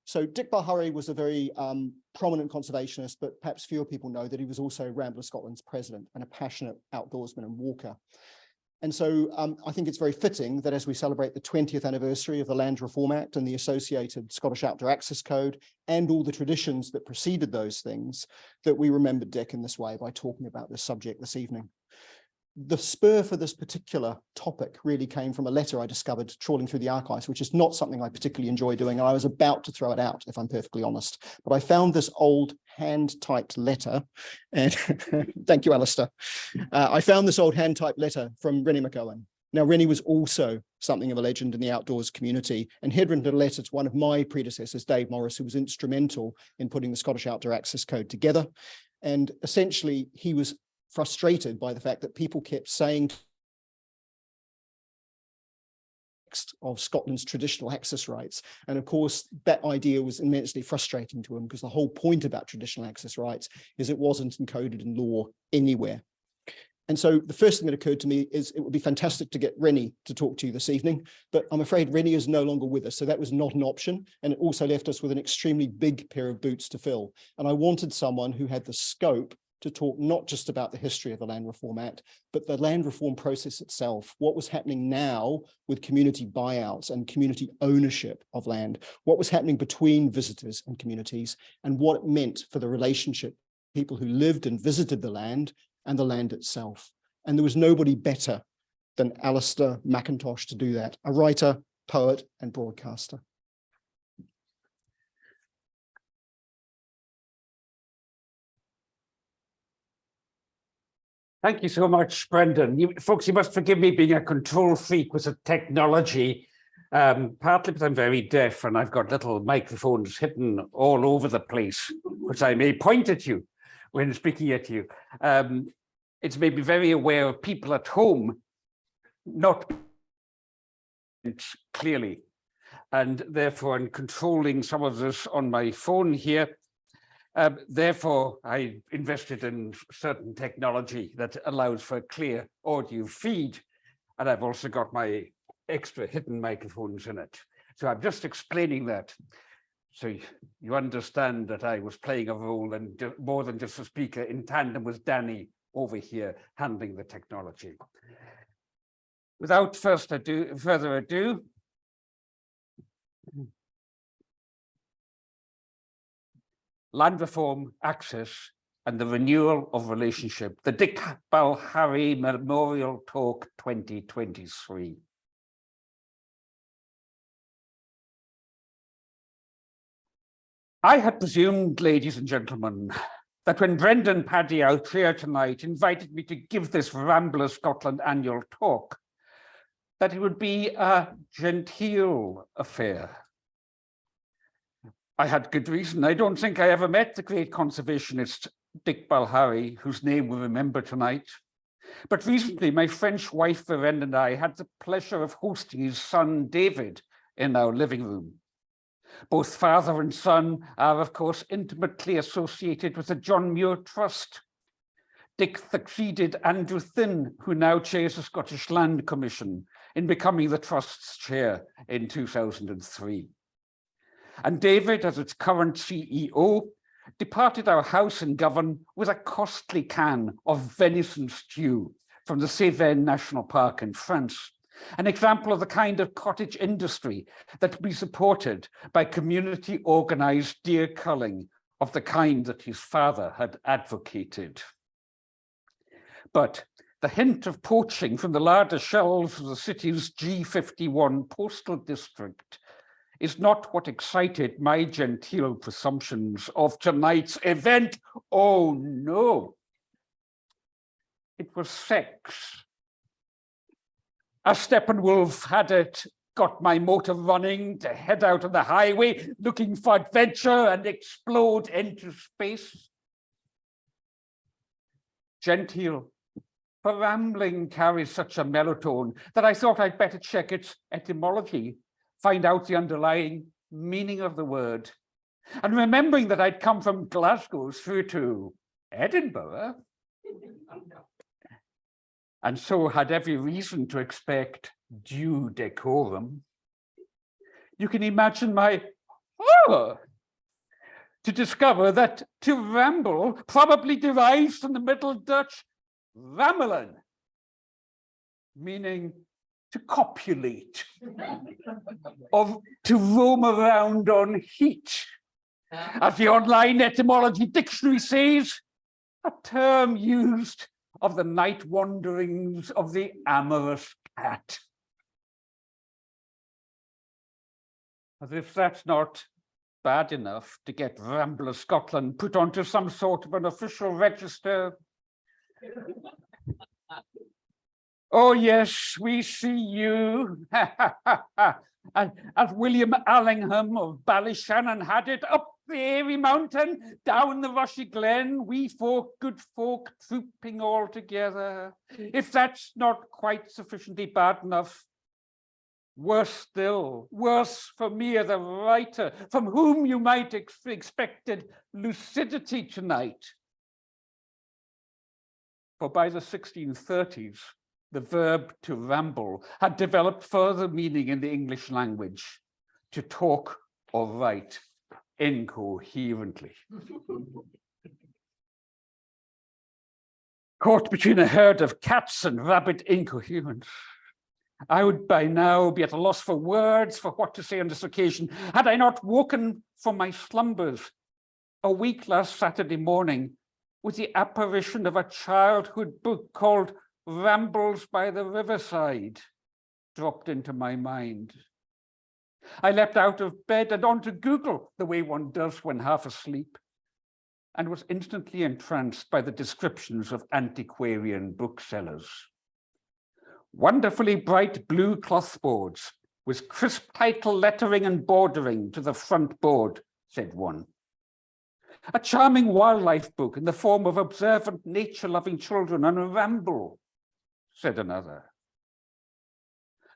So Dick Balharry was a very prominent conservationist, but perhaps fewer people know that he was also Ramblers Scotland's president and a passionate outdoorsman and walker. And so I think it's very fitting that as we celebrate the 20th anniversary of the Land Reform Act and the associated Scottish Outdoor Access Code and all the traditions that preceded those things, that we remember Dick in this way by talking about this subject this evening. The spur for this particular topic really came from a letter I discovered trawling through the archives, which is not something I particularly enjoy doing. And I was about to throw it out, if I'm perfectly honest. But I found this old hand-typed letter, and thank you, Alastair. I found this old hand-typed letter from Rennie McGowan. Now, Rennie was also something of a legend in the outdoors community, and he had written a letter to one of my predecessors, Dave Morris, who was instrumental in putting the Scottish Outdoor Access Code together. And essentially, he was frustrated by the fact that people kept saying of Scotland's traditional access rights. And of course, that idea was immensely frustrating to him because the whole point about traditional access rights is it wasn't encoded in law anywhere. And so the first thing that occurred to me is it would be fantastic to get Rennie to talk to you this evening, but I'm afraid Rennie is no longer with us. So that was not an option. And it also left us with an extremely big pair of boots to fill. And I wanted someone who had the scope to talk not just about the history of the Land Reform Act, but the land reform process itself, what was happening now with community buyouts and community ownership of land, what was happening between visitors and communities, and what it meant for the relationship, people who lived and visited the land and the land itself. And there was nobody better than Alastair McIntosh to do that, a writer, poet, and broadcaster. Thank you so much, Brendan. Folks, you must forgive me being a control freak with the technology, partly because I'm very deaf and I've got little microphones hidden all over the place, which I may point at you when speaking at you. It's made me very aware of people at home not clearly, and therefore I'm controlling some of this on my phone here. Therefore, I invested in certain technology that allows for a clear audio feed. And I've also got my extra hidden microphones in it. So I'm just explaining that. So you understand that I was playing a role and more than just a speaker in tandem with Danny over here handling the technology. Without further ado, Land Reform, Access, and the Renewal of Relationship, the Dick Balharry Memorial Talk 2023. I had presumed, ladies and gentlemen, that when Brendan Paddy out here tonight invited me to give this Ramblers Scotland annual talk, that it would be a genteel affair. I had good reason. I don't think I ever met the great conservationist Dick Balharry, whose name we remember tonight. But recently, my French wife, Verena, and I had the pleasure of hosting his son, David, in our living room. Both father and son are, of course, intimately associated with the John Muir Trust. Dick succeeded Andrew Thynne, who now chairs the Scottish Land Commission, in becoming the Trust's chair in 2003. And David, as its current CEO, departed our house in Govan with a costly can of venison stew from the Cévennes National Park in France, an example of the kind of cottage industry that can be supported by community-organised deer culling of the kind that his father had advocated. But the hint of poaching from the larder shelves of the city's G51 postal district is not what excited my genteel presumptions of tonight's event. Oh no, it was sex. As Steppenwolf had it, got my motor running to head out on the highway, looking for adventure and explode into space. Genteel, for rambling carries such a melotone that I thought I'd better check its etymology, find out the underlying meaning of the word. And remembering that I'd come from Glasgow through to Edinburgh, and so had every reason to expect due decorum, you can imagine my Oh, to discover that to ramble probably derives from the Middle Dutch rammelen, meaning to copulate, or to roam around on heat. As the online etymology dictionary says, a term used of the night wanderings of the amorous cat. As if that's not bad enough to get Ramblers Scotland put onto some sort of an official register. Oh yes, we see you. And as William Allingham of Ballyshannon had it, up the airy mountain, down the rushy glen, we folk, good folk, trooping all together. If that's not quite sufficiently bad enough, worse still, worse for me as a writer, from whom you might expected lucidity tonight. For by the 1630s, the verb to ramble had developed further meaning in the English language, to talk or write incoherently. Caught between a herd of cats and rabbit incoherence, I would by now be at a loss for words for what to say on this occasion, had I not woken from my slumbers awake last Saturday morning with the apparition of a childhood book called Rambles by the Riverside dropped into my mind. I leapt out of bed and onto Google, the way one does when half asleep, and was instantly entranced by the descriptions of antiquarian booksellers. Wonderfully bright blue cloth boards with crisp title lettering and bordering to the front board, said one. A charming wildlife book in the form of observant nature-loving children on a ramble, said another.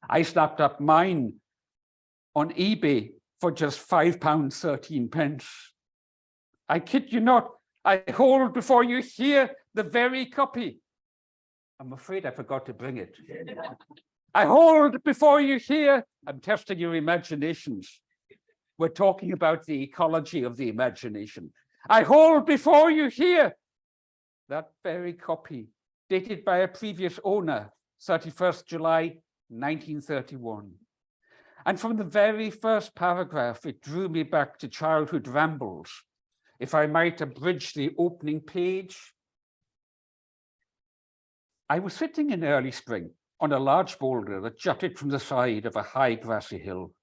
I snapped up mine on eBay for just £5.13. I kid you not, I hold before you here the very copy. I'm afraid I forgot to bring it. I hold before you here, I'm testing your imaginations. We're talking about the ecology of the imagination. I hold before you here that very copy, dated by a previous owner, 31st July, 1931. And from the very first paragraph, it drew me back to childhood rambles. If I might abridge the opening page. I was sitting in early spring on a large boulder that jutted from the side of a high grassy hill.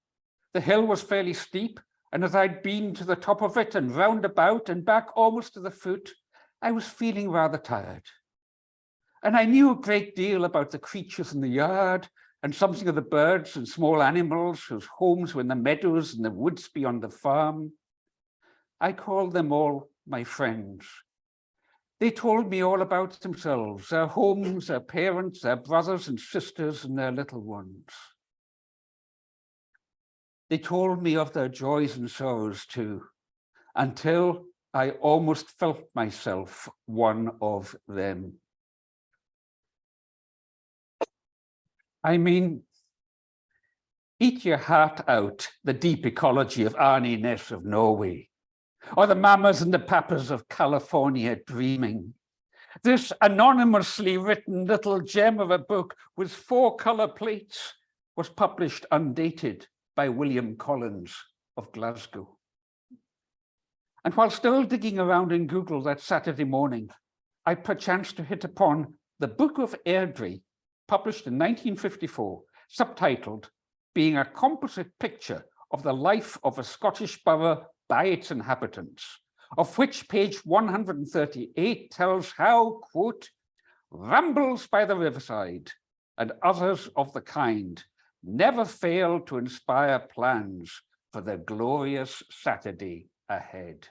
The hill was fairly steep, and as I'd been to the top of it and round about and back almost to the foot, I was feeling rather tired. And I knew a great deal about the creatures in the yard and something of the birds and small animals whose homes were in the meadows and the woods beyond the farm. I called them all my friends. They told me all about themselves, their homes, their parents, their brothers and sisters, and their little ones. They told me of their joys and sorrows too, until I almost felt myself one of them. I mean, eat your heart out, the deep ecology of Arnie Ness of Norway, or the mamas and the papas of California dreaming. This anonymously written little gem of a book with 4 color plates was published undated by William Collins of Glasgow. And while still digging around in Google that Saturday morning, I perchanced to hit upon the Book of Airdrie, published in 1954, subtitled Being a Composite Picture of the Life of a Scottish Borough by its Inhabitants, of which page 138 tells how, quote, rambles by the riverside and others of the kind never fail to inspire plans for the glorious Saturday ahead.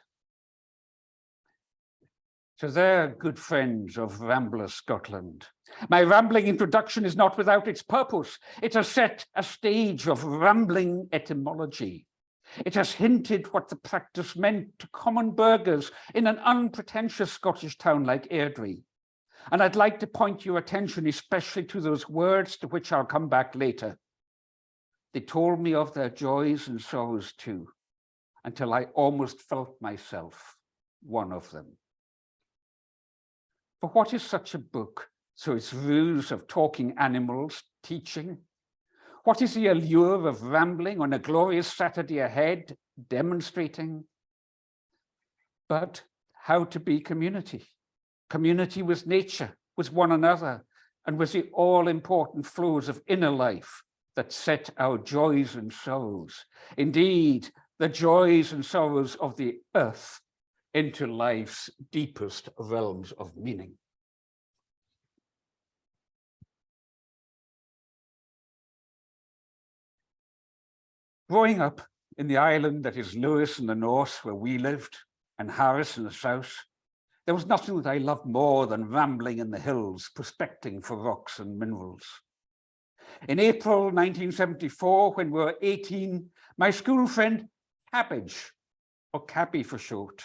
So there, good friends of Ramblers Scotland, my rambling introduction is not without its purpose. It has set a stage of rambling etymology. It has hinted what the practice meant to common burghers in an unpretentious Scottish town like Airdrie. And I'd like to point your attention especially to those words to which I'll come back later. They told me of their joys and sorrows too, until I almost felt myself one of them. For what is such a book through its rules of talking animals, teaching? What is the allure of rambling on a glorious Saturday ahead, demonstrating? But how to be community. Community with nature, with one another, and with the all-important flows of inner life that set our joys and sorrows, indeed, the joys and sorrows of the earth, into life's deepest realms of meaning. Growing up in the island that is Lewis in the north, where we lived, and Harris in the south, there was nothing that I loved more than rambling in the hills, prospecting for rocks and minerals. In April 1974, when we were 18, my school friend Cabbage, or Cabby for short,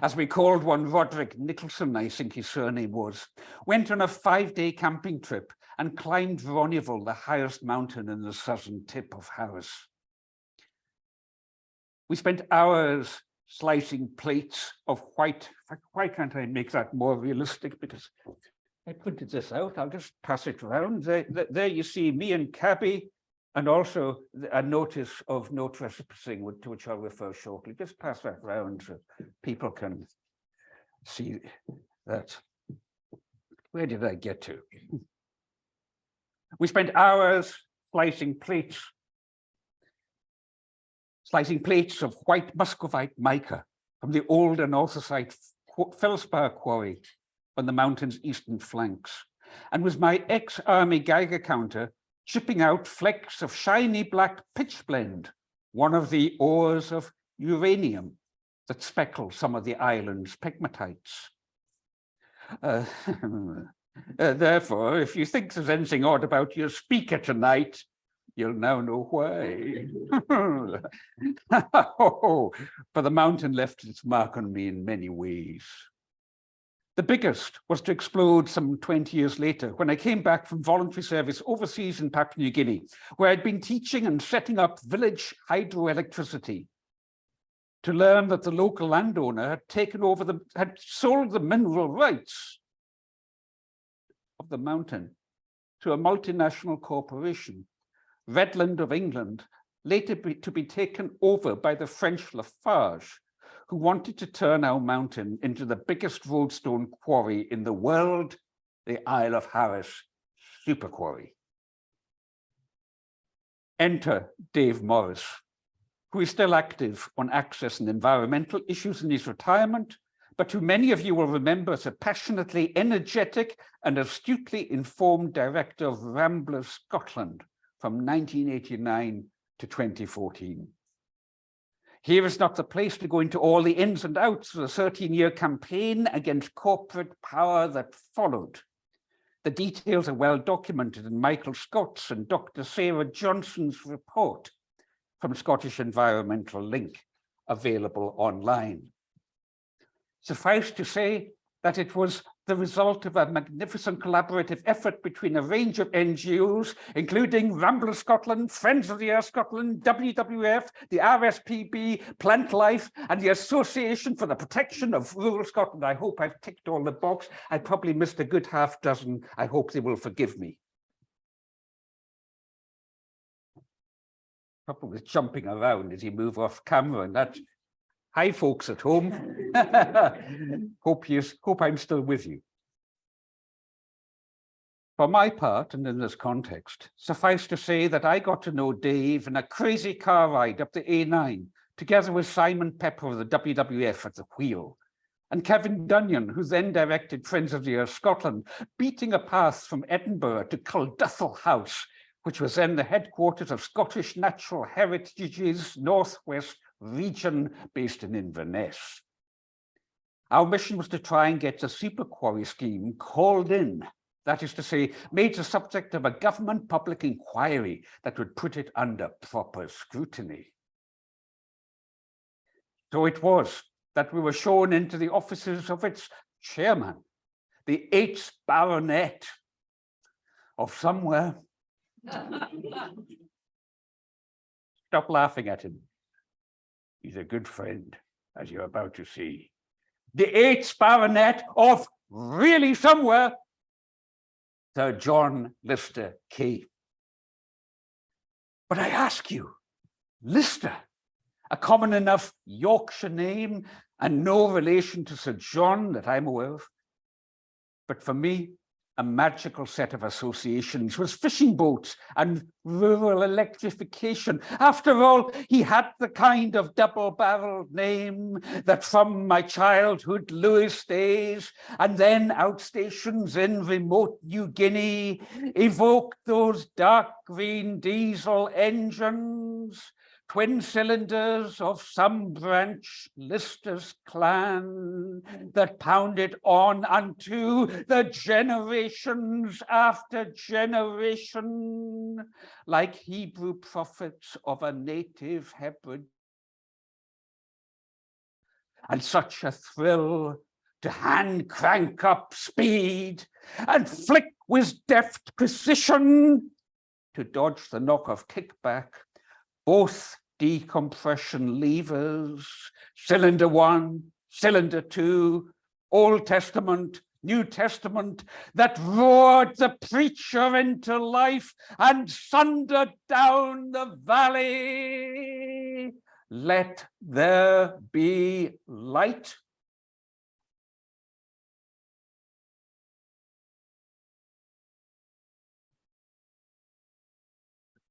as we called one Roderick Nicholson, I think his surname was, went on a 5-day camping trip and climbed Ronnival, the highest mountain in the southern tip of Harris. We spent hours slicing plates of white. Why can't I make that more realistic? Because I printed this out. I'll just pass it around. There you see me and Cabby, and also a notice of no trespassing, to which I'll refer shortly. Just pass that around so people can see that. Where did I get to? We spent hours slicing plates of white muscovite mica from the old anthracite feldspar quarry on the mountain's eastern flanks, and with my ex-army Geiger counter chipping out flecks of shiny black pitchblende, one of the ores of uranium that speckle some of the island's pegmatites. Therefore, if you think there's anything odd about your speaker tonight, you'll now know why. For the mountain left its mark on me in many ways. The biggest was to explode some 20 years later when I came back from voluntary service overseas in Papua New Guinea, where I'd been teaching and setting up village hydroelectricity, to learn that the local landowner had sold the mineral rights of the mountain to a multinational corporation, Redland of England, later to be taken over by the French Lafarge, who wanted to turn our mountain into the biggest roadstone quarry in the world, the Isle of Harris super quarry. Enter Dave Morris, who is still active on access and environmental issues in his retirement, but who many of you will remember as a passionately energetic and astutely informed director of Ramblers Scotland from 1989 to 2014. Here is not the place to go into all the ins and outs of the 13-year campaign against corporate power that followed. The details are well documented in Michael Scott's and Dr. Sarah Johnson's report from Scottish Environmental Link, available online. Suffice to say that it was the result of a magnificent collaborative effort between a range of NGOs, including Ramblers Scotland, Friends of the Earth Scotland, WWF, the RSPB, Plant Life, and the Association for the Protection of Rural Scotland. I hope I've ticked all the boxes. I probably missed a good half dozen. I hope they will forgive me. Probably was jumping around as he moved off camera, and that. Hi, folks at home. Hope I'm still with you. For my part, and in this context, suffice to say that I got to know Dave in a crazy car ride up the A9, together with Simon Pepper of the WWF at the wheel, and Kevin Dunyan, who then directed Friends of the Earth Scotland, beating a path from Edinburgh to Culduthel House, which was then the headquarters of Scottish Natural Heritage's Northwest region based in Inverness. Our mission was to try and get the super quarry scheme called in, that is to say, made the subject of a government public inquiry that would put it under proper scrutiny. So it was that we were shown into the offices of its chairman, the 8th Baronet of somewhere. Stop laughing at him. He's a good friend, as you're about to see. The 8th Baronet of really somewhere, Sir John Lister Key. But I ask you, Lister, a common enough Yorkshire name and no relation to Sir John that I'm aware of. But for me, a magical set of associations was fishing boats and rural electrification. After all, he had the kind of double-barreled name that from my childhood Lewis days and then outstations in remote New Guinea evoked those dark green diesel engines, twin cylinders of some branch Lister's clan that pounded on unto the generations after generation, like Hebrew prophets of a native Hebrew. And such a thrill to hand crank up speed and flick with deft precision to dodge the knock of kickback, both decompression levers, cylinder 1, cylinder 2, Old Testament, New Testament, that roared the preacher into life and sundered down the valley. Let there be light.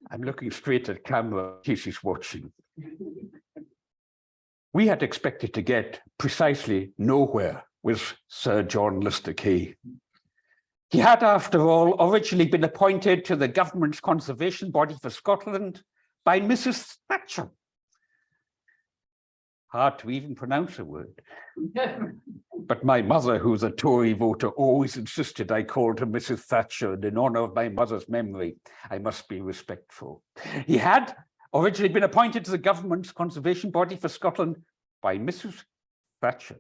I'm looking straight at camera in case he's watching. We had expected to get precisely nowhere with Sir John Lister Key. He had, after all, originally been appointed to the government's conservation body for Scotland by Mrs. Thatcher. Hard to even pronounce a word. But my mother, who's a Tory voter, always insisted I called her Mrs. Thatcher, and in honor of my mother's memory, I must be respectful. He had originally been appointed to the government's conservation body for Scotland by Mrs. Thatcher,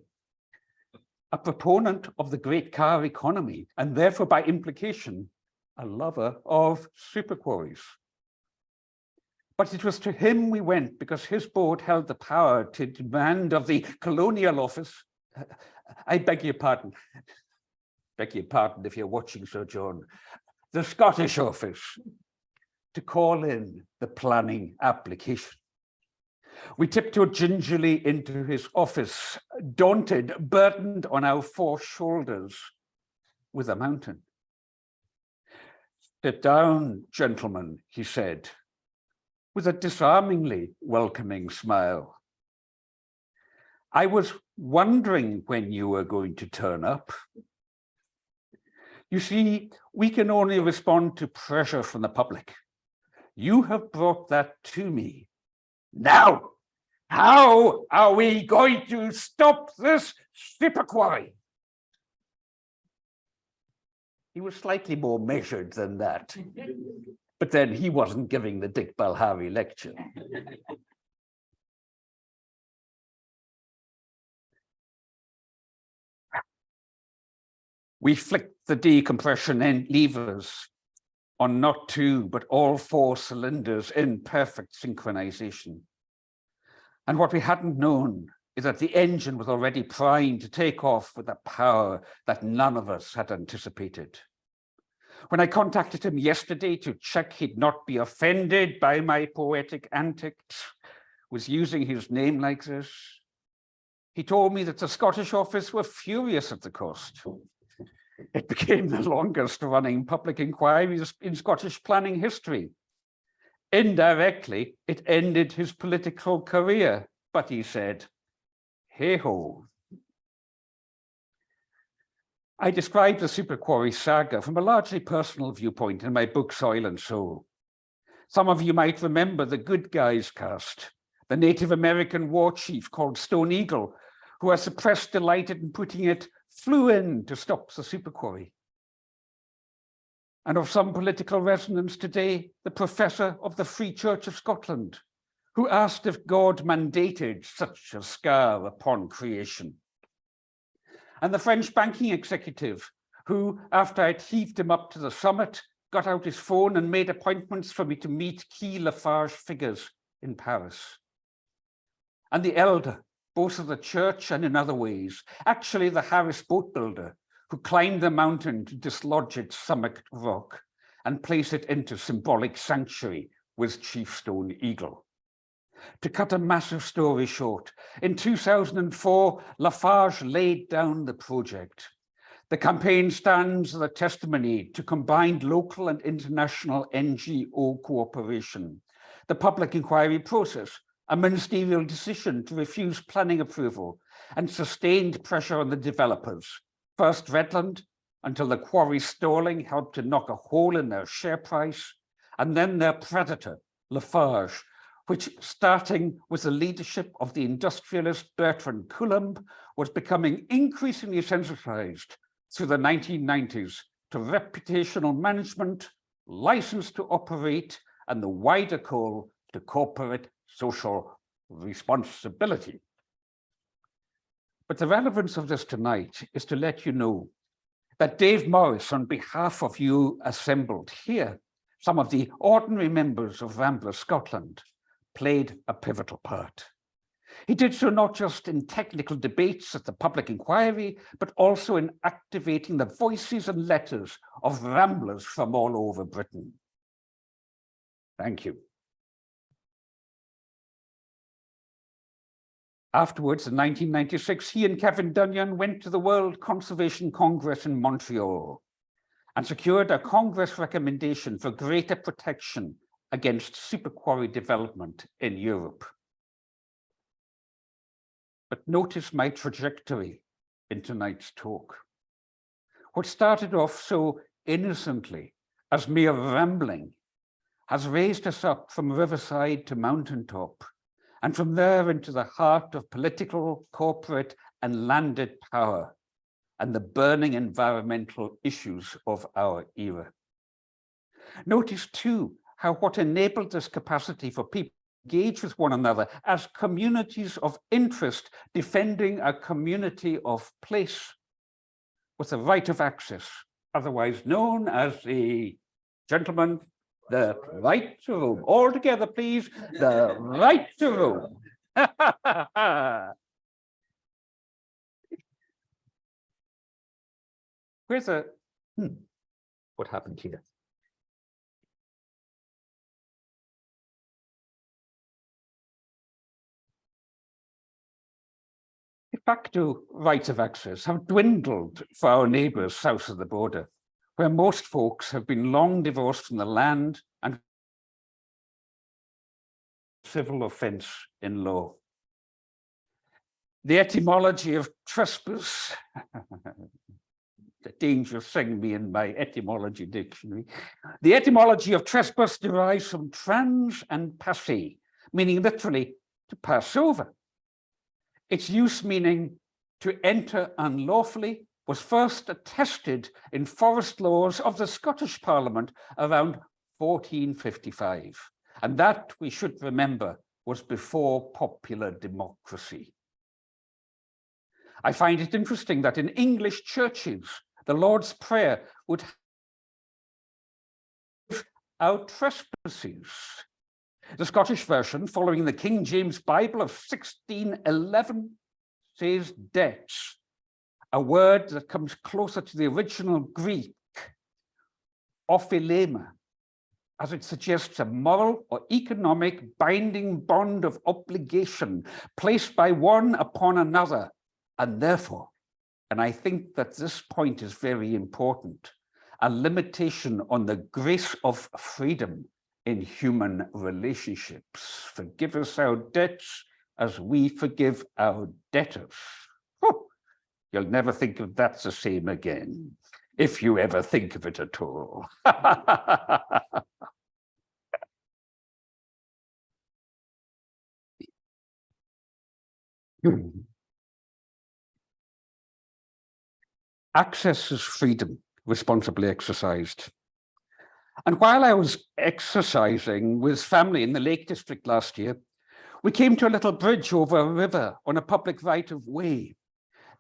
a proponent of the great car economy, and therefore by implication, a lover of super quarries. But it was to him we went because his board held the power to demand of the Colonial Office. I beg your pardon. Beg your pardon if you're watching, Sir John. The Scottish Office to call in the planning application. We tiptoed gingerly into his office, daunted, burdened on our 4 shoulders with a mountain. Sit down, gentlemen, he said, with a disarmingly welcoming smile. I was wondering when you were going to turn up. You see, we can only respond to pressure from the public. You have brought that to me. Now, how are we going to stop this super quarry? He was slightly more measured than that. But then he wasn't giving the Dick Balharry lecture. We flicked the decompression end levers on not 2, but all 4 cylinders in perfect synchronization. And what we hadn't known is that the engine was already primed to take off with a power that none of us had anticipated. When I contacted him yesterday to check he'd not be offended by my poetic antics with using his name like this, he told me that the Scottish Office were furious at the cost. It became the longest running public inquiry in Scottish planning history. Indirectly, it ended his political career, but he said, hey-ho. I described the super quarry saga from a largely personal viewpoint in my book, Soil and Soul. Some of you might remember the Good Guys cast, the Native American war chief called Stone Eagle, who, as the press delighted in putting it, flew in to stop the super quarry. And of some political resonance today, the professor of the Free Church of Scotland, who asked if God mandated such a scar upon creation. And the French banking executive, who, after I'd heaved him up to the summit, got out his phone and made appointments for me to meet key Lafarge figures in Paris. and the elder, both of the church and in other ways, actually the Harris boat builder, who climbed the mountain to dislodge its summit rock and place it into symbolic sanctuary with chief stone eagle. To cut a massive story short, in 2004, Lafarge laid down the project. The campaign stands as a testimony to combined local and international NGO cooperation, the public inquiry process, a ministerial decision to refuse planning approval, and sustained pressure on the developers. First Redland, until the quarry stalling helped to knock a hole in their share price, and then their predator, Lafarge, which, starting with the leadership of the industrialist Bertrand Coulomb, was becoming increasingly sensitized through the 1990s to reputational management, license to operate, and the wider call to corporate social responsibility. But the relevance of this tonight is to let you know that Dave Morris, on behalf of you assembled here, some of the ordinary members of Ramblers Scotland, played a pivotal part. He did so not just in technical debates at the public inquiry, but also in activating the voices and letters of ramblers from all over Britain. Thank you. Afterwards, in 1996, he and Kevin Dunyan went to the World Conservation Congress in Montreal and secured a Congress recommendation for greater protection against superquarry development in Europe. But notice my trajectory in tonight's talk. What started off so innocently as mere rambling has raised us up from riverside to mountaintop, and from there into the heart of political, corporate, and landed power, and the burning environmental issues of our era. Notice too how what enabled this capacity for people to engage with one another as communities of interest, defending a community of place with the right of access, otherwise known as the gentleman, the right to roam. All together, please, the right to roam. Where's a, what happened here? De facto rights of access have dwindled for our neighbours south of the border, where most folks have been long divorced from the land and civil offence in law. The etymology of trespass, the dangerous thing me in my etymology dictionary, the etymology of trespass derives from trans and passer, meaning literally to pass over. Its use meaning to enter unlawfully was first attested in forest laws of the Scottish Parliament around 1455. And that, we should remember, was before popular democracy. I find it interesting that in English churches, the Lord's Prayer would have our trespasses. The Scottish version, following the King James Bible of 1611, says debts, a word that comes closer to the original Greek, ophilema, as it suggests a moral or economic binding bond of obligation placed by one upon another, and therefore, and I think that this point is very important, a limitation on the grace of freedom in human relationships. Forgive us our debts as we forgive our debtors. Oh, you'll never think of that the same again, if you ever think of it at all. Access is freedom, responsibly exercised. And while I was exercising with family in the Lake District last year, we came to a little bridge over a river on a public right of way.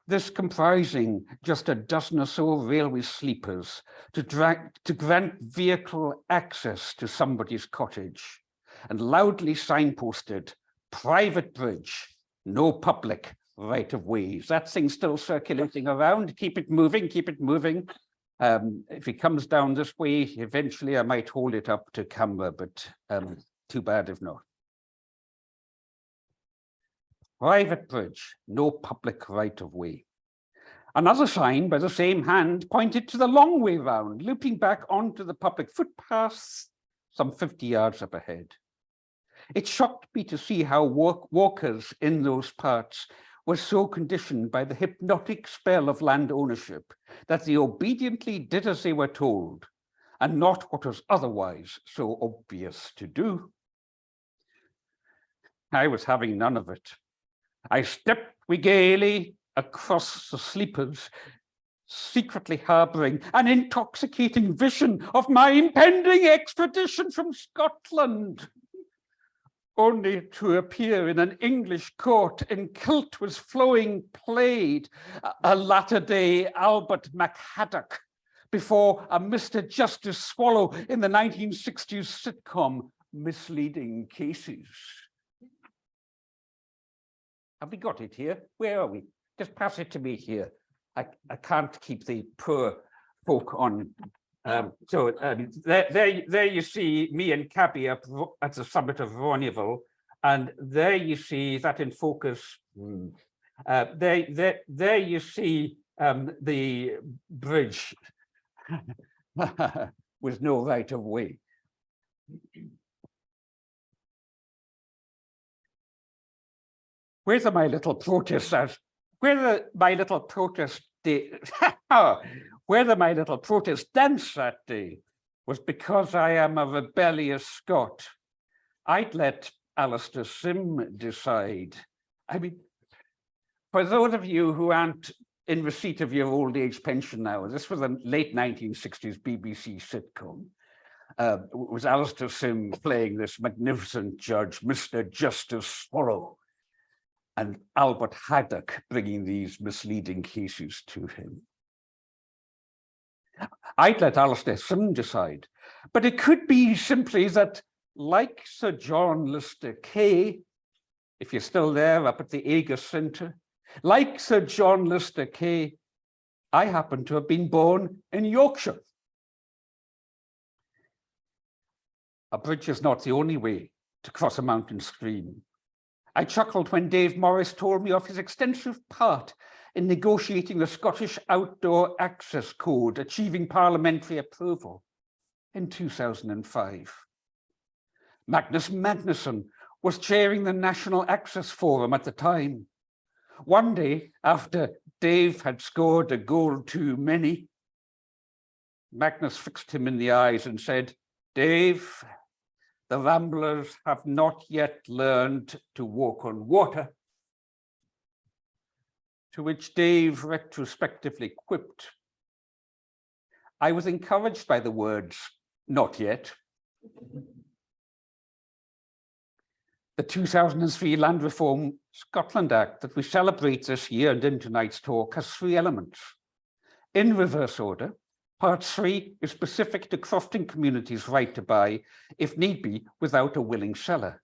This comprising just a dozen or so railway sleepers to grant vehicle access to somebody's cottage, and loudly signposted, private bridge, no public right of ways. That thing's still circulating around. Keep it moving, keep it moving. If it comes down this way, eventually I might hold it up to camera, but too bad if not. Private bridge, no public right of way. Another sign by the same hand pointed to the long way round, looping back onto the public footpaths some 50 yards up ahead. It shocked me to see how walkers in those parts were so conditioned by the hypnotic spell of land ownership that they obediently did as they were told, and not what was otherwise so obvious to do. I was having none of it. I stepped gaily across the sleepers, secretly harboring an intoxicating vision of my impending extradition from Scotland, only to appear in an English court in kilt with flowing plaid, a latter-day Albert McHaddock, before a Mr. Justice Swallow in the 1960s sitcom Misleading Cases. Have we got it here? Where are we? Just pass it to me here. I can't keep the poor folk on. There you see me and Cabby up at the summit of Renewal, and there you see that in focus. There you see the bridge with no right of way. Where's my little protest? Whether my little protest dance that day was because I am a rebellious Scot. I'd let Alastair Sim decide. I mean, for those of you who aren't in receipt of your old age pension now, this was a late 1960s BBC sitcom. It was Alastair Sim playing this magnificent judge, Mr. Justice Swallow, and Albert Haddock bringing these misleading cases to him. I'd let Alastair Sim decide, but it could be simply that, like Sir John Lister Kay, if you're still there up at the Aegis Centre, like Sir John Lister Kay, I happen to have been born in Yorkshire. A bridge is not the only way to cross a mountain stream. I chuckled when Dave Morris told me of his extensive part in negotiating the Scottish Outdoor Access Code, achieving parliamentary approval in 2005. Magnus Magnusson was chairing the National Access Forum at the time. One day, after Dave had scored a goal too many, Magnus fixed him in the eyes and said, "Dave, the Ramblers have not yet learned to walk on water." To which Dave retrospectively quipped, "I was encouraged by the words, 'not yet.'" The 2003 Land Reform Scotland Act that we celebrate this year and in tonight's talk has three elements. In reverse order, Part 3 is specific to crofting communities' right to buy, if need be, without a willing seller.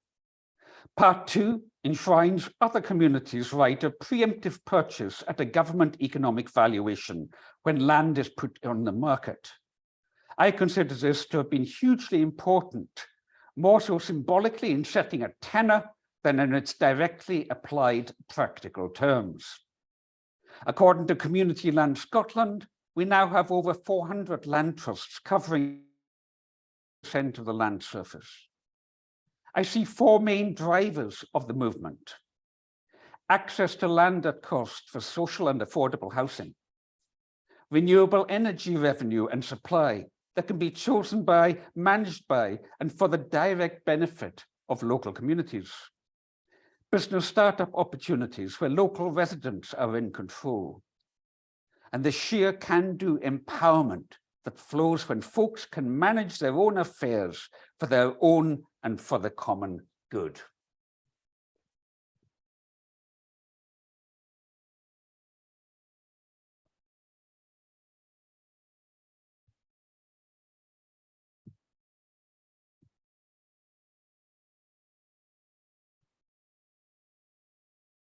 Part 2 enshrines other communities' right of preemptive purchase at a government economic valuation when land is put on the market. I consider this to have been hugely important, more so symbolically in setting a tenor than in its directly applied practical terms. According to Community Land Scotland, we now have over 400 land trusts covering 10% of the land surface. I see four main drivers of the movement: access to land at cost for social and affordable housing, renewable energy revenue and supply that can be chosen by, managed by, and for the direct benefit of local communities, business startup opportunities where local residents are in control, and the sheer can-do empowerment that flows when folks can manage their own affairs for their own and for the common good.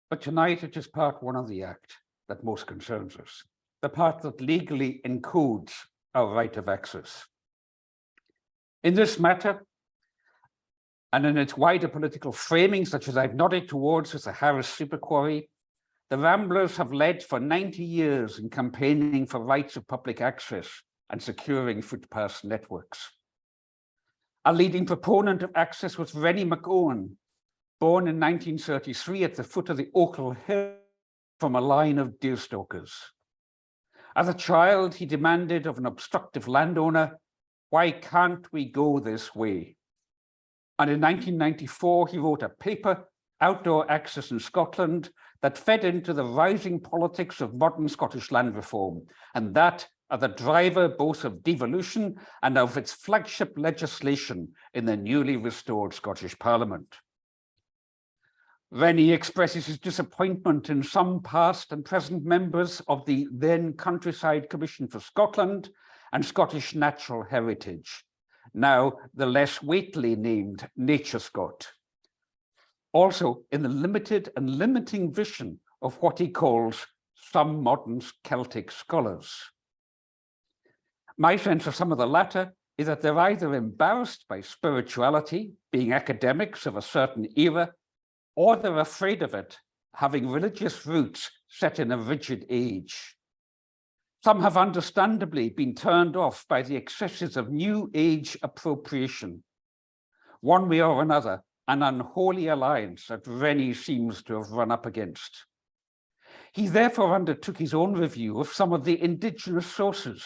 But tonight it is part one of the Act that most concerns us, the part that legally encodes our right of access. In this matter, and in its wider political framing, such as I've nodded towards with the Harris Super Quarry, the Ramblers have led for 90 years in campaigning for rights of public access and securing footpath networks. A leading proponent of access was Rennie McOwen, born in 1933 at the foot of the Ochil Hill from a line of deerstalkers. As a child, he demanded of an obstructive landowner, "Why can't we go this way?" And in 1994, he wrote a paper, Outdoor Access in Scotland, that fed into the rising politics of modern Scottish land reform, and that are the driver both of devolution and of its flagship legislation in the newly restored Scottish Parliament. Rennie expresses his disappointment in some past and present members of the then Countryside Commission for Scotland and Scottish Natural Heritage, now the less weightily named Nature Scot. Also in the limited and limiting vision of what he calls some modern Celtic scholars. My sense of some of the latter is that they're either embarrassed by spirituality, being academics of a certain era, or they're afraid of it, having religious roots set in a rigid age. Some have understandably been turned off by the excesses of New Age appropriation. One way or another, an unholy alliance that Rennie seems to have run up against. He therefore undertook his own review of some of the indigenous sources,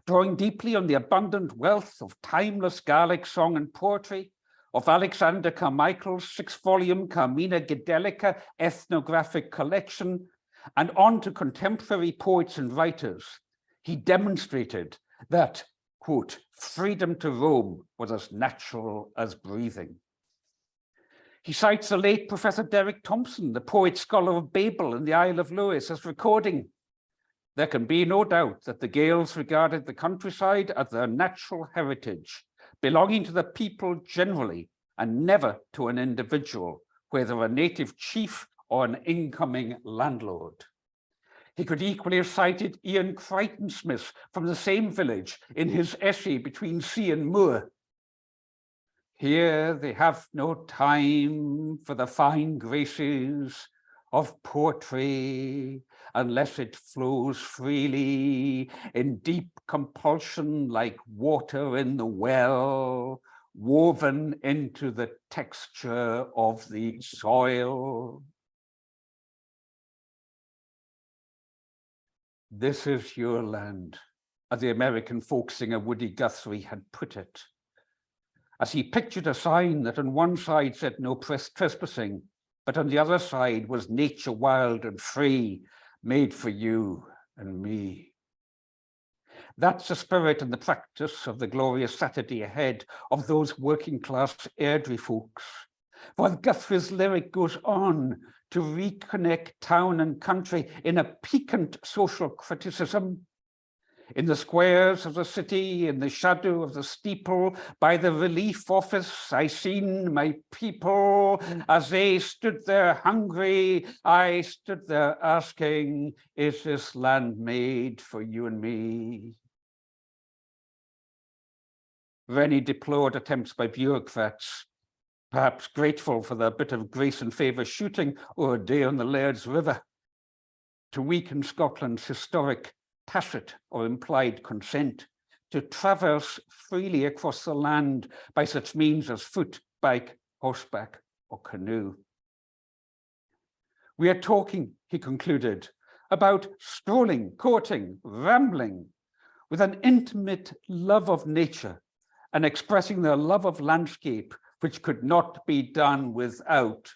drawing deeply on the abundant wealth of timeless Gaelic song and poetry, of Alexander Carmichael's 6-volume Carmina Gedelica ethnographic collection, and on to contemporary poets and writers. He demonstrated that, quote, freedom to roam was as natural as breathing. He cites the late Professor Derek Thompson, the poet scholar of Babel and the Isle of Lewis, as recording, "There can be no doubt that the Gaels regarded the countryside as their natural heritage, belonging to the people generally and never to an individual, whether a native chief or an incoming landlord." He could equally have cited Ian Crichton-Smith from the same village in his essay Between Sea and Moor. "Here they have no time for the fine graces of poetry, unless it flows freely in deep compulsion like water in the well, woven into the texture of the soil." This is your land, as the American folk singer Woody Guthrie had put it, as he pictured a sign that on one side said no trespassing, but on the other side was nature wild and free, made for you and me. That's the spirit and the practice of the glorious Saturday ahead of those working class Airdrie folks. For Guthrie's lyric goes on to reconnect town and country in a piquant social criticism. In the squares of the city, in the shadow of the steeple, by the relief office, I seen my people. As they stood there hungry, I stood there asking, is this land made for you and me? Rennie deplored attempts by bureaucrats, perhaps grateful for their bit of grace and favour shooting or a day on the Laird's River, to weaken Scotland's historic tacit or implied consent to traverse freely across the land by such means as foot, bike, horseback, or canoe. We are talking, he concluded, about strolling, courting, rambling, with an intimate love of nature and expressing their love of landscape, which could not be done without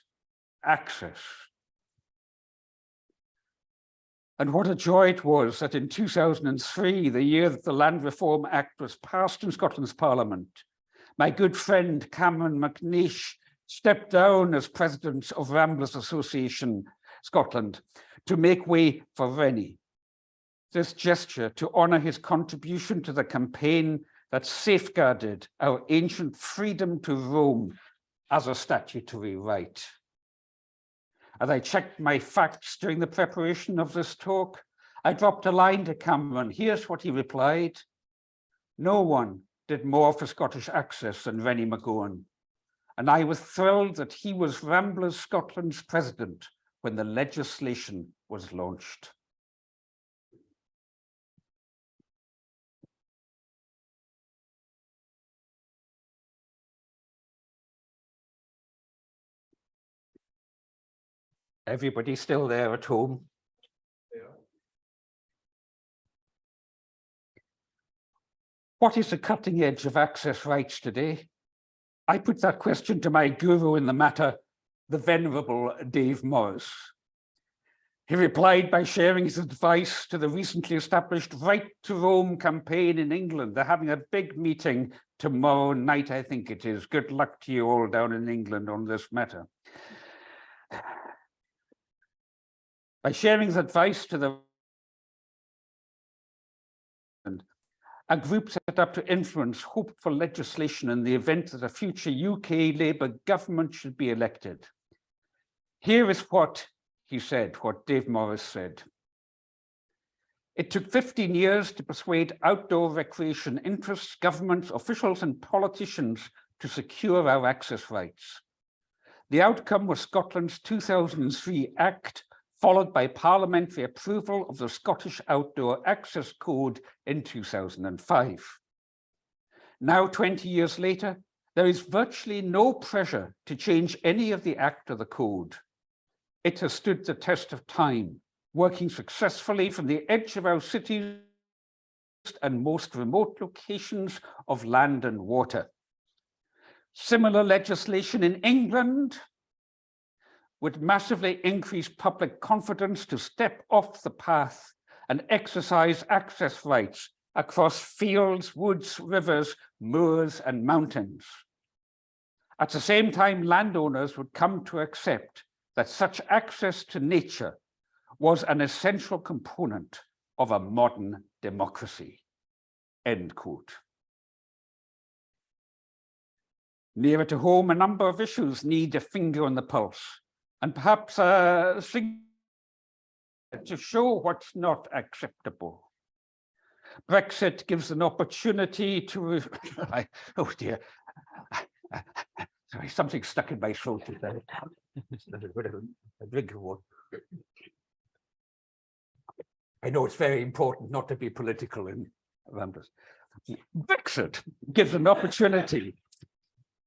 access. And what a joy it was that in 2003, the year that the Land Reform Act was passed in Scotland's Parliament, my good friend Cameron McNeish stepped down as president of Ramblers Association Scotland to make way for Rennie. This gesture to honour his contribution to the campaign that safeguarded our ancient freedom to roam as a statutory right. As I checked my facts during the preparation of this talk, I dropped a line to Cameron. Here's what he replied. No one did more for Scottish access than Rennie McGowan, and I was thrilled that he was Ramblers Scotland's president when the legislation was launched. Everybody still there at home? Yeah. What is the cutting edge of access rights today? I put that question to my guru in the matter, the venerable Dave Morris. He replied by sharing his advice to the recently established Right to Roam campaign in England. They're having a big meeting tomorrow night, I think it is. Good luck to you all down in England on this matter. By sharing his advice to a group set up to influence hopeful legislation in the event that a future UK Labour government should be elected. Here is what he said, what Dave Morris said. It took 15 years to persuade outdoor recreation interests, governments, officials and politicians to secure our access rights. The outcome was Scotland's 2003 Act, followed by parliamentary approval of the Scottish Outdoor Access Code in 2005. Now, 20 years later, there is virtually no pressure to change any of the Act or the Code. It has stood the test of time, working successfully from the edge of our cities and most remote locations of land and water. Similar legislation in England would massively increase public confidence to step off the path and exercise access rights across fields, woods, rivers, moors, and mountains. At the same time, landowners would come to accept that such access to nature was an essential component of a modern democracy. End quote. Nearer to home, a number of issues need a finger on the pulse, and perhaps to show what's not acceptable. Brexit gives an opportunity to, oh dear, sorry, something stuck in my throat. A drink of water. I know it's very important not to be political in Ramblers. Brexit gives an opportunity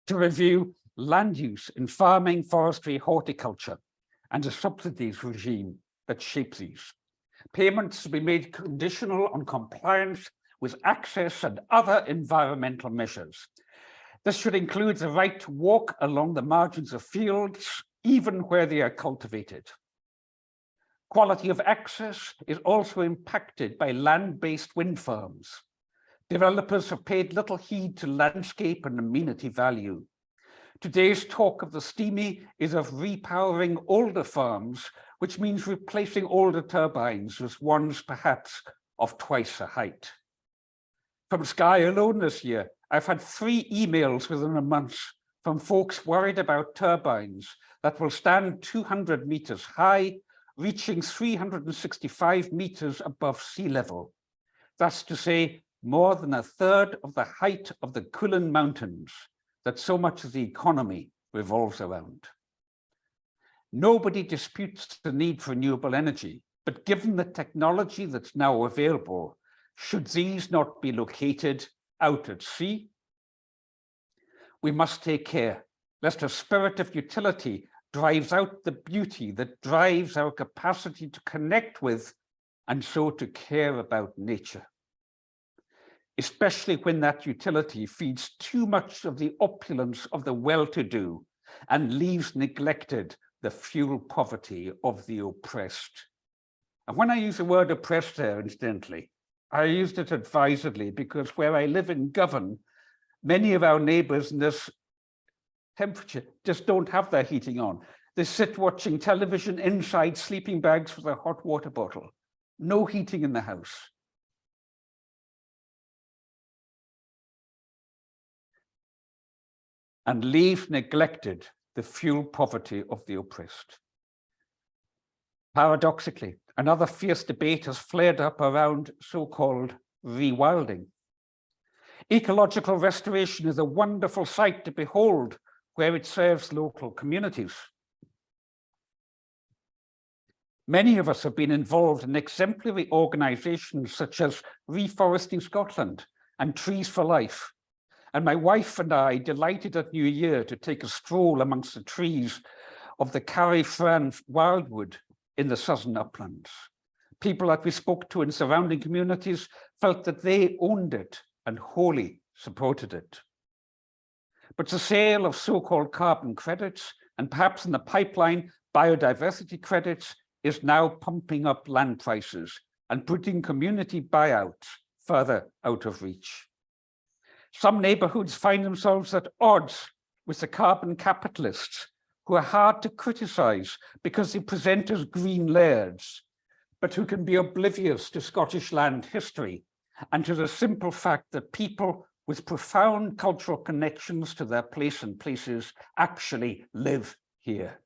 to review land use in farming, forestry, horticulture, and the subsidies regime that shape these. Payments to be made conditional on compliance with access and other environmental measures. This should include the right to walk along the margins of fields, even where they are cultivated. Quality of access is also impacted by land-based wind farms. Developers have paid little heed to landscape and amenity value. Today's talk of the STEAMI is of repowering older farms, which means replacing older turbines with ones perhaps of twice the height. From Skye alone this year, I've had 3 emails within a month from folks worried about turbines that will stand 200 meters high, reaching 365 meters above sea level. That's to say, more than a third of the height of the Cullen Mountains that so much of the economy revolves around. Nobody disputes the need for renewable energy, but given the technology that's now available, should these not be located out at sea? We must take care, lest a spirit of utility drives out the beauty that drives our capacity to connect with and so to care about nature, especially when that utility feeds too much of the opulence of the well-to-do and leaves neglected the fuel poverty of the oppressed. And when I use the word oppressed there, incidentally, I used it advisedly because where I live in Govan, many of our neighbours in this temperature just don't have their heating on. They sit watching television inside sleeping bags with a hot water bottle. No heating in the house. And leave neglected the fuel poverty of the oppressed. Paradoxically, another fierce debate has flared up around so-called rewilding. Ecological restoration is a wonderful sight to behold where it serves local communities. Many of us have been involved in exemplary organisations such as Reforesting Scotland and Trees for Life. And my wife and I delighted at New Year to take a stroll amongst the trees of the Carry-Fran wildwood in the southern uplands. People that we spoke to in surrounding communities felt that they owned it and wholly supported it. But the sale of so-called carbon credits, and perhaps in the pipeline, biodiversity credits, is now pumping up land prices and putting community buyouts further out of reach. Some neighbourhoods find themselves at odds with the carbon capitalists, who are hard to criticise because they present as green lairds, but who can be oblivious to Scottish land history and to the simple fact that people with profound cultural connections to their place and places actually live here.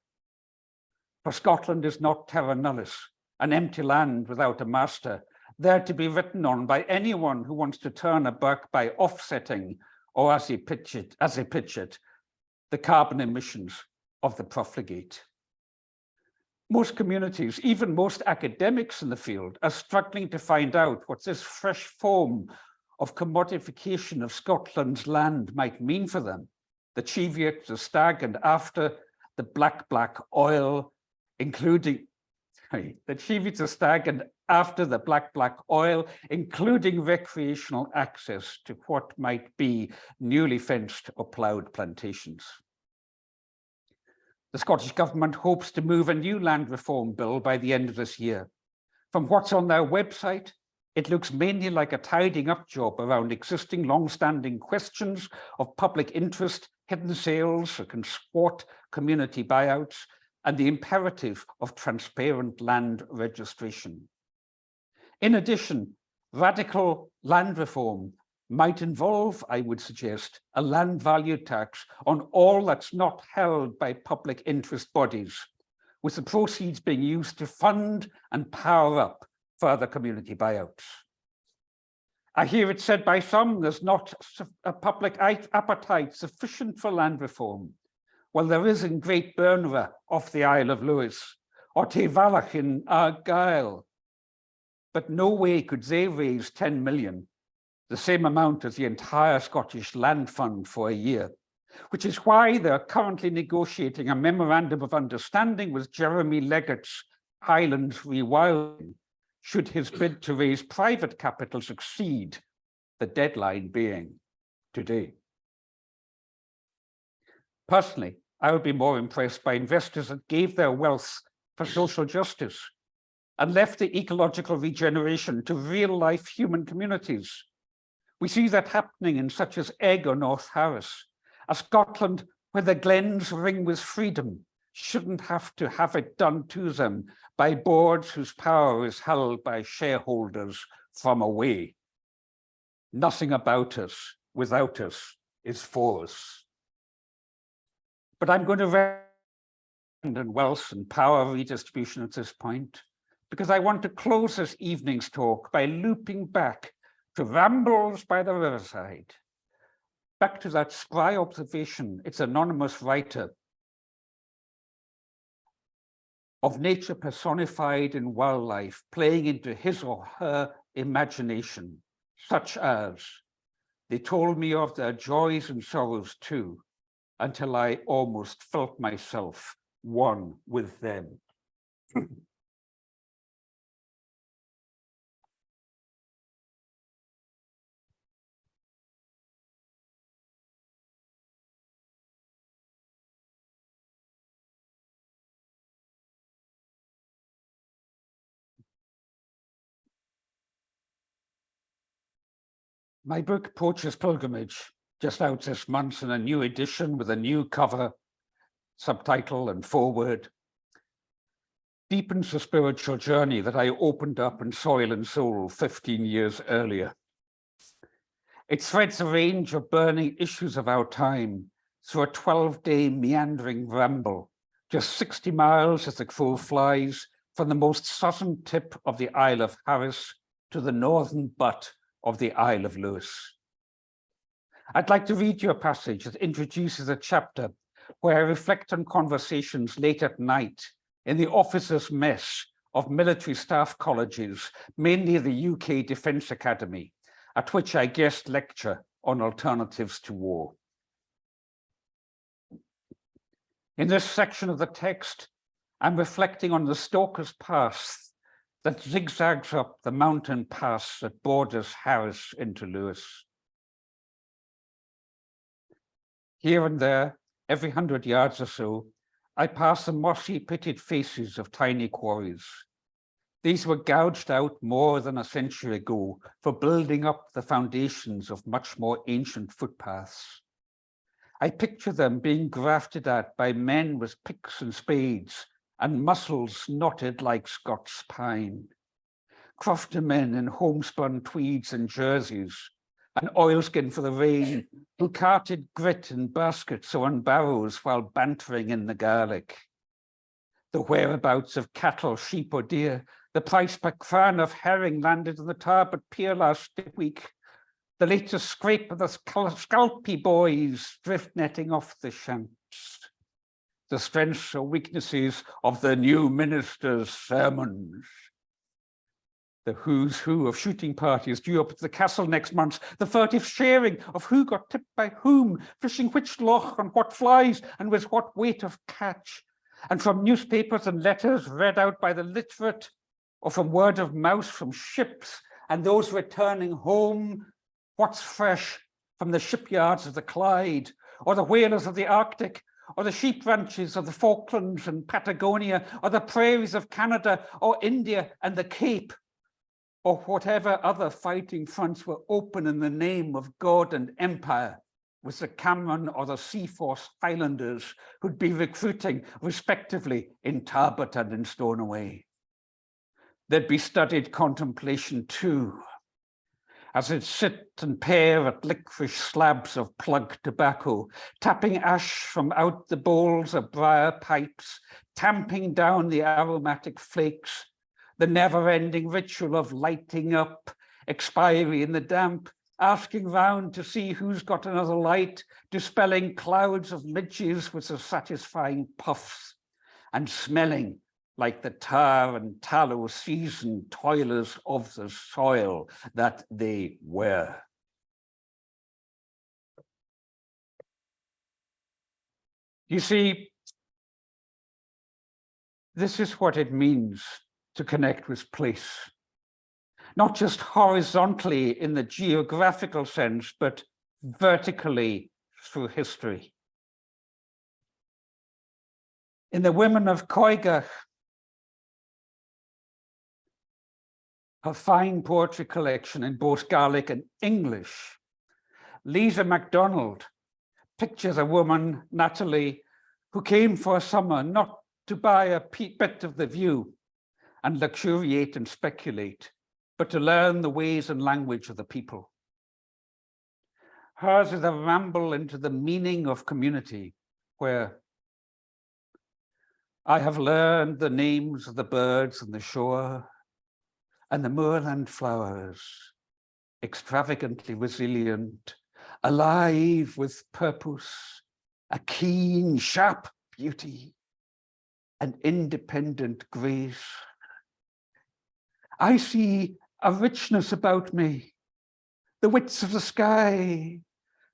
For Scotland is not terra nullis, an empty land without a master, there to be written on by anyone who wants to turn a buck by offsetting, or as they pitch it, the carbon emissions of the profligate. Most communities, even most academics in the field, are struggling to find out what this fresh form of commodification of Scotland's land might mean for them. The Cheviot, the Stag, and after the black oil, including recreational access to what might be newly fenced or ploughed plantations. The Scottish Government hopes to move a new land reform bill by the end of this year. From what's on their website, it looks mainly like a tidying up job around existing long-standing questions of public interest, hidden sales, and squat community buyouts, and the imperative of transparent land registration. In addition, radical land reform might involve, I would suggest, a land value tax on all that's not held by public interest bodies, with the proceeds being used to fund and power up further community buyouts. I hear it said by some there's not a public appetite sufficient for land reform. Well, there is in Great Bernera off the Isle of Lewis, or Tevalach in Argyll, but no way could they raise 10 million, the same amount as the entire Scottish Land Fund for a year, which is why they're currently negotiating a memorandum of understanding with Jeremy Leggett's Highlands Rewilding, should his bid to raise private capital succeed, the deadline being today. Personally, I would be more impressed by investors that gave their wealth for social justice and left the ecological regeneration to real-life human communities. We see that happening in such as Egg or North Harris, a Scotland where the glens ring with freedom shouldn't have to have it done to them by boards whose power is held by shareholders from away. Nothing about us without us is for us. But I'm going to recommend wealth and power redistribution at this point, because I want to close this evening's talk by looping back to Rambles by the Riverside, back to that spry observation, its anonymous writer, of nature personified in wildlife, playing into his or her imagination, such as, they told me of their joys and sorrows too, until I almost felt myself one with them. My book, Poacher's Pilgrimage, just out this month in a new edition with a new cover, subtitle and foreword, deepens the spiritual journey that I opened up in Soil and Soul 15 years earlier. It threads a range of burning issues of our time through a 12-day meandering ramble, just 60 miles as the crow flies from the most southern tip of the Isle of Harris to the northern butt of the Isle of Lewis. I'd like to read you a passage that introduces a chapter where I reflect on conversations late at night in the officers' mess of military staff colleges, mainly the UK Defence Academy, at which I guest lecture on alternatives to war. In this section of the text, I'm reflecting on the Stalker's Pass that zigzags up the mountain pass that borders Harris into Lewis. Here and there, every 100 yards or so, I pass the mossy pitted faces of tiny quarries. These were gouged out more than a century ago for building up the foundations of much more ancient footpaths. I picture them being grafted at by men with picks and spades and muscles knotted like Scots pine. Croftermen in homespun tweeds and jerseys, and oilskin for the rain, who carted grit in baskets or on barrows while bantering in the Gaelic. The whereabouts of cattle, sheep or deer, the price per cran of herring landed in the Tarbert Pier last week, the latest scrape of the scalpy boys drift netting off the shanks, the strengths or weaknesses of the new minister's sermons, the who's who of shooting parties due up at the castle next month, the furtive sharing of who got tipped by whom, fishing which loch on what flies and with what weight of catch, and from newspapers and letters read out by the literate, or from word of mouth from ships and those returning home, what's fresh from the shipyards of the Clyde, or the whalers of the Arctic, or the sheep ranches of the Falklands and Patagonia, or the prairies of Canada, or India and the Cape, or whatever other fighting fronts were open in the name of God and empire, with the Cameron or the Seaforth Highlanders who'd be recruiting respectively in Tarbert and in Stornoway. There'd be studied contemplation too, as it sit and peer at licorice slabs of plug tobacco, tapping ash from out the bowls of briar pipes, tamping down the aromatic flakes, the never-ending ritual of lighting up, expiry in the damp, asking round to see who's got another light, dispelling clouds of midges with the satisfying puffs, and smelling like the tar and tallow seasoned toilers of the soil that they were. You see, this is what it means to connect with place, not just horizontally in the geographical sense, but vertically through history. In the Women of Coigach, her fine poetry collection in both Gaelic and English, Lisa MacDonald pictures a woman, Natalie, who came for a summer not to buy a bit of the view and luxuriate and speculate, but to learn the ways and language of the people. Hers is a ramble into the meaning of community, where I have learned the names of the birds on the shore and the moorland flowers, extravagantly resilient, alive with purpose, a keen, sharp beauty, and independent grace. I see a richness about me, the widths of the sky,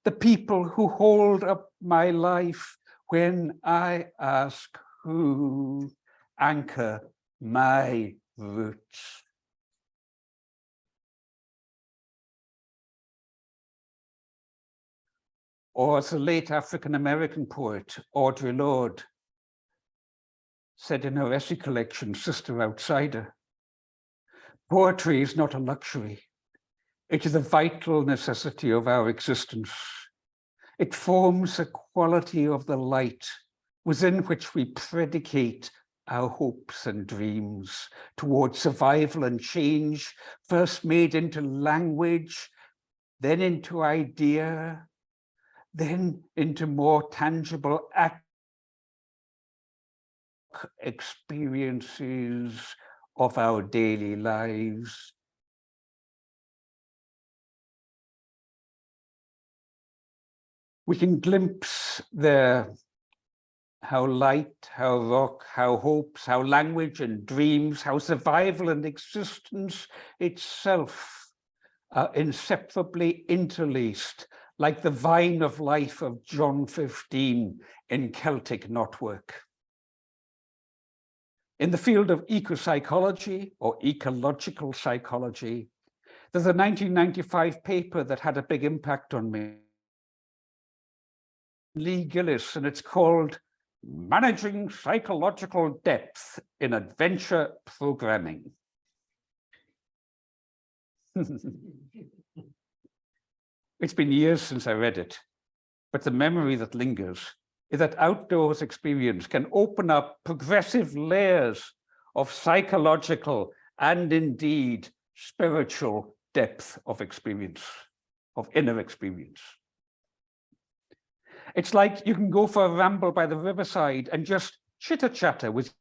the people who hold up my life when I ask who anchor my roots. Or as the late African-American poet, Audre Lorde, said in her essay collection, Sister Outsider, poetry is not a luxury. It is a vital necessity of our existence. It forms a quality of the light within which we predicate our hopes and dreams towards survival and change, first made into language, then into idea, then into more tangible act experiences of our daily lives. We can glimpse there how light, how rock, how hopes, how language and dreams, how survival and existence itself are inseparably interlaced, like the vine of life of John 15 in Celtic knotwork. In the field of ecopsychology or ecological psychology, there's a 1995 paper that had a big impact on me. Lee Gillis, and it's called Managing Psychological Depth in Adventure Programming. It's been years since I read it, but the memory that lingers is that outdoors experience can open up progressive layers of psychological and indeed spiritual depth of experience, of inner experience. It's like you can go for a ramble by the riverside and just chitter-chatter with,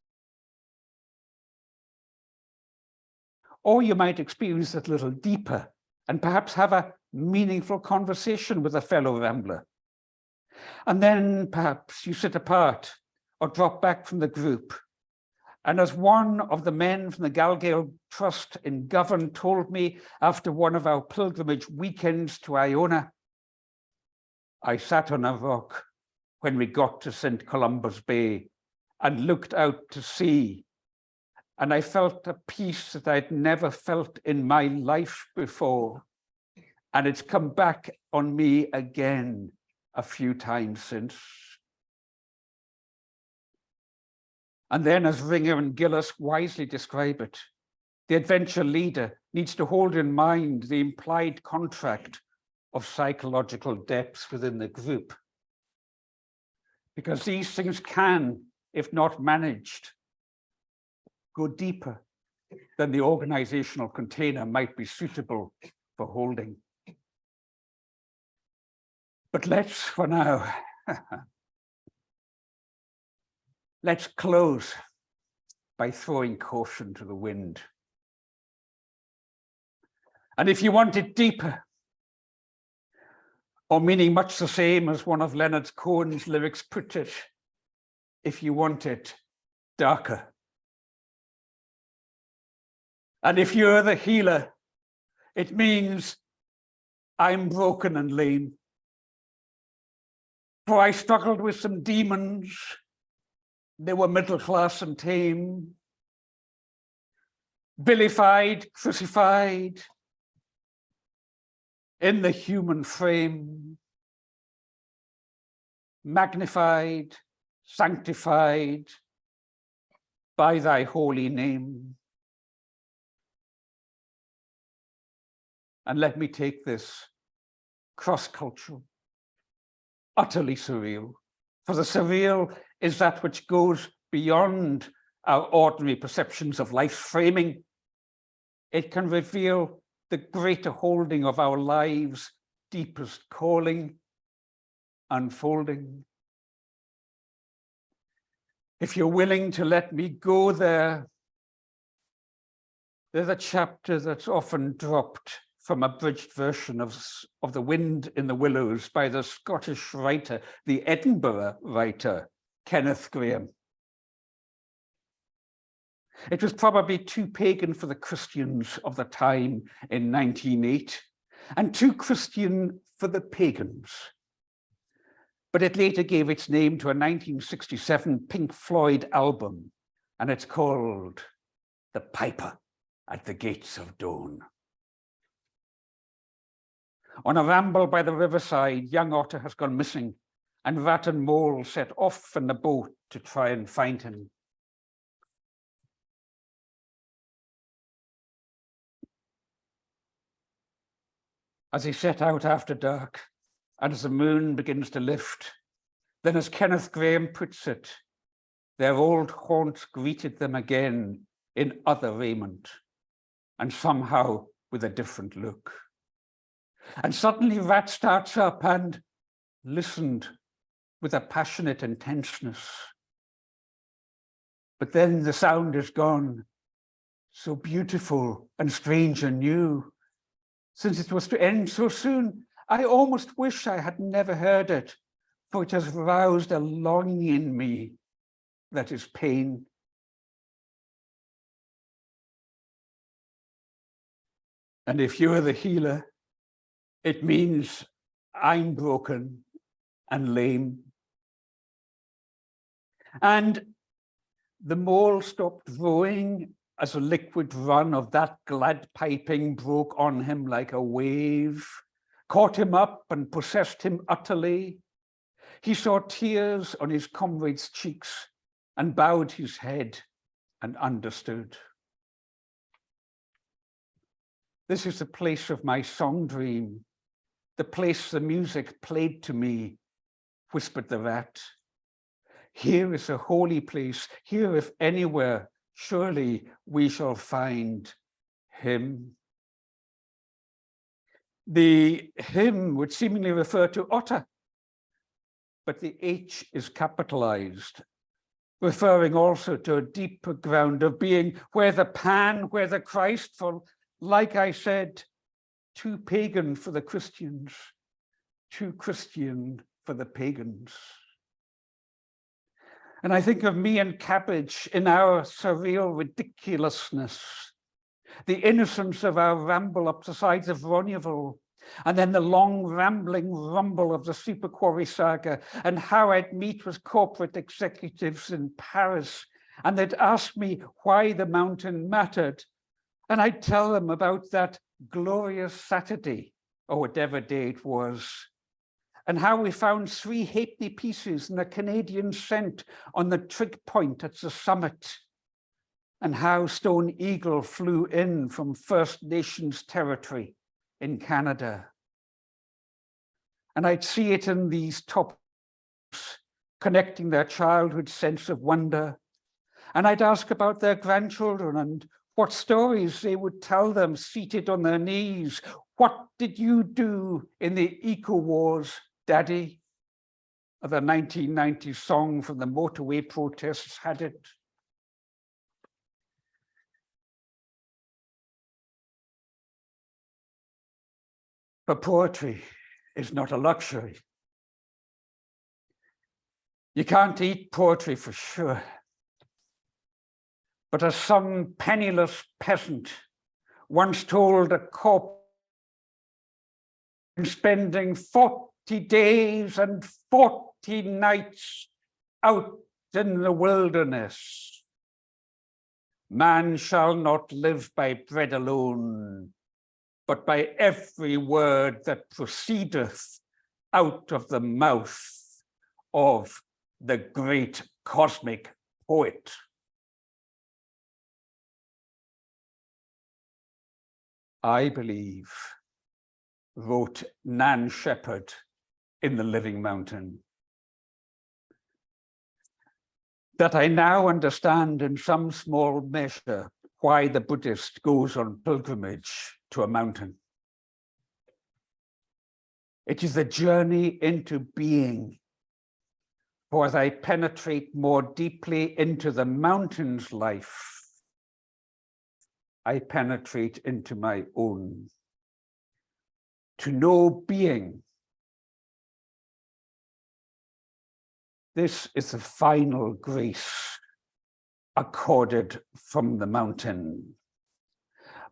or you might experience it a little deeper and perhaps have a meaningful conversation with a fellow rambler. And then perhaps you sit apart or drop back from the group. And as one of the men from the Galgale Trust in Govan told me after one of our pilgrimage weekends to Iona, I sat on a rock when we got to St. Columba's Bay and looked out to sea. And I felt a peace that I'd never felt in my life before. And it's come back on me again a few times since. And then, as Ringer and Gillis wisely describe it, the adventure leader needs to hold in mind the implied contract of psychological depth within the group. Because these things can, if not managed, go deeper than the organizational container might be suitable for holding. But let's, for now, let's close by throwing caution to the wind. And if you want it deeper, or meaning much the same as one of Leonard Cohen's lyrics put it, if you want it darker. And if you're the healer, it means I'm broken and lame. For I struggled with some demons. They were middle class and tame, vilified, crucified in the human frame, magnified, sanctified by thy holy name. And let me take this cross-cultural, utterly surreal, for the surreal is that which goes beyond our ordinary perceptions of life's framing. It can reveal the greater holding of our lives' deepest calling, unfolding. If you're willing to let me go there, there's a chapter that's often dropped from a abridged version of The Wind in the Willows by the Scottish writer, the Edinburgh writer, Kenneth Grahame. It was probably too pagan for the Christians of the time in 1908 and too Christian for the pagans. But it later gave its name to a 1967 Pink Floyd album, and it's called The Piper at the Gates of Dawn. On a ramble by the riverside, young Otter has gone missing, and Rat and Mole set off in the boat to try and find him. As he set out after dark, and as the moon begins to lift, then as Kenneth Grahame puts it, their old haunts greeted them again in other raiment, and somehow with a different look. And suddenly Rat starts up and listened with a passionate intenseness. But then the sound is gone, so beautiful and strange and new. Since it was to end so soon, I almost wish I had never heard it, for it has roused a longing in me that is pain. And if you're the healer, it means I'm broken and lame. And the mole stopped rowing as a liquid run of that glad piping broke on him like a wave, caught him up and possessed him utterly. He saw tears on his comrade's cheeks and bowed his head and understood. This is the place of my song dream, the place the music played to me, whispered the rat. Here is a holy place, here if anywhere, surely we shall find him. The him would seemingly refer to otter, but the H is capitalized, referring also to a deeper ground of being where the Pan, where the Christ, for like I said, too pagan for the Christians, too Christian for the pagans. And I think of me and cabbage in our surreal ridiculousness, the innocence of our ramble up the sides of Ronnieville, and then the long rambling rumble of the Super Quarry saga, and how I'd meet with corporate executives in Paris, and they'd ask me why the mountain mattered. And I'd tell them about that glorious Saturday, or whatever day it was, and how we found 3 halfpenny pieces and a Canadian cent on the trig point at the summit, and how Stone Eagle flew in from First Nations territory in Canada. And I'd see it in these topics, connecting their childhood sense of wonder. And I'd ask about their grandchildren and what stories they would tell them seated on their knees. What did you do in the eco wars, Daddy? The 1990 song from the motorway protests had it. But poetry is not a luxury. You can't eat poetry for sure. But as some penniless peasant once told a corpse, spending 40 days and 40 nights out in the wilderness, man shall not live by bread alone, but by every word that proceedeth out of the mouth of the great cosmic poet. I believe, wrote Nan Shepherd in The Living Mountain, that I now understand in some small measure why the Buddhist goes on pilgrimage to a mountain. It is a journey into being, for as I penetrate more deeply into the mountain's life, I penetrate into my own. To know being. This is the final grace accorded from the mountain.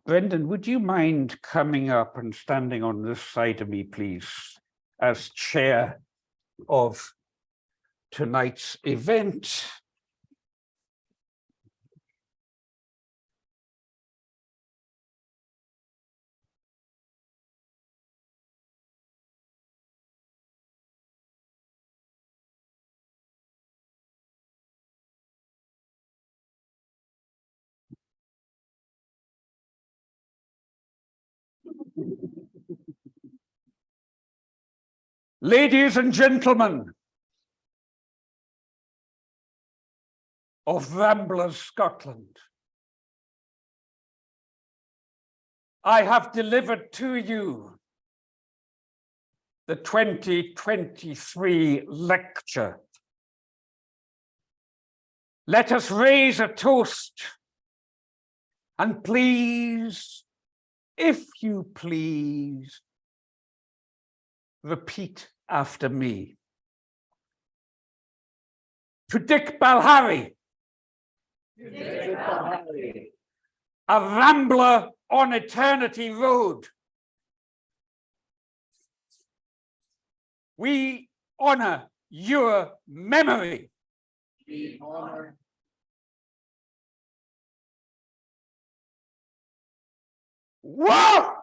Brendan, would you mind coming up and standing on this side of me, please, as chair of tonight's event? Ladies and gentlemen of Ramblers Scotland, I have delivered to you the 2023 lecture, Let us raise a toast, and please, if you please, repeat after me. To Dick Balharry, a rambler on Eternity Road. We honor your memory. We honor. Whoa!